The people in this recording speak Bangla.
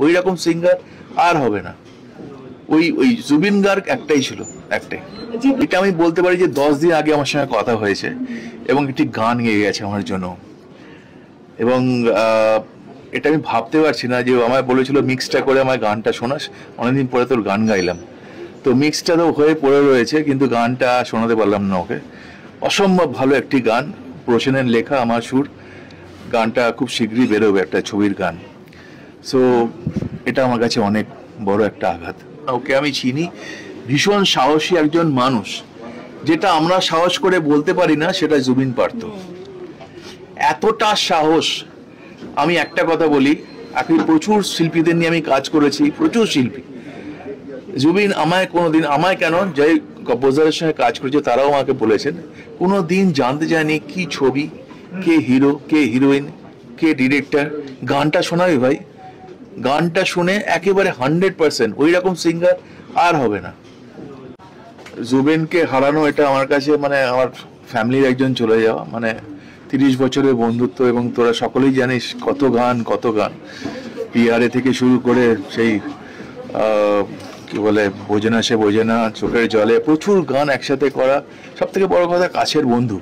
ওই রকম সিঙ্গার আর হবে না। ওই ওই জুবিন গার্গ একটাই ছিল, একটাই। এটা আমি বলতে পারি যে 10 দিন আগে আমার সঙ্গে কথা হয়েছে এবং একটি গান গেয়ে গেছে আমার জন্য। এবং এটা আমি ভাবতে পারছি না যে আমায় বলেছিল মিক্সটা করে আমার গানটা শোনাস, অনেকদিন পরে তোর গান গাইলাম। তো মিক্সটা তো হয়ে পড়ে রয়েছে, কিন্তু গানটা শোনাতে পারলাম না ওকে। অসম্ভব ভালো একটি গান, প্রসেনের লেখা, আমার সুর। গানটা খুব শীঘ্রই বেরোবে, একটা ছবির গান। সো এটা আমার কাছে অনেক বড় একটা আঘাত। ওকে আমি চিনি, ভীষণ সাহসী একজন মানুষ। যেটা আমরা সাহস করে বলতে পারি না, সেটা জুবিন পারত। এতটা সাহস। আমি একটা কথা বলি, এখন প্রচুর শিল্পীদের নিয়ে আমি কাজ করেছি, প্রচুর শিল্পী। জুবিন আমায় কোনোদিন, আমায় কেন, যে কম্পোজারের সঙ্গে কাজ করেছে তারাও আমাকে বলেছেন, কোনো দিন জানতে চায়নি কি ছবি, কে হিরো, কে হিরোইন, কে ডিরেক্টর। গানটা শোনাবে ভাই, গানটা শুনে একেবারে 100% ওই রকম সিঙ্গার আর হবে না। জুবিনকে হারানো, এটা আমার কাছে মানে আমার ফ্যামিলির একজন চলে যাওয়া, মানে 30 বছরের বন্ধুত্ব। এবং তোরা সকলেই জানিস কত গান, কত গান, পিয়ারে থেকে শুরু করে সেই কি বলে বোঝে না সে বোঝে না, চোখের জলে, প্রচুর গান একসাথে করা। সব থেকে বড় কথা, কাছের বন্ধু।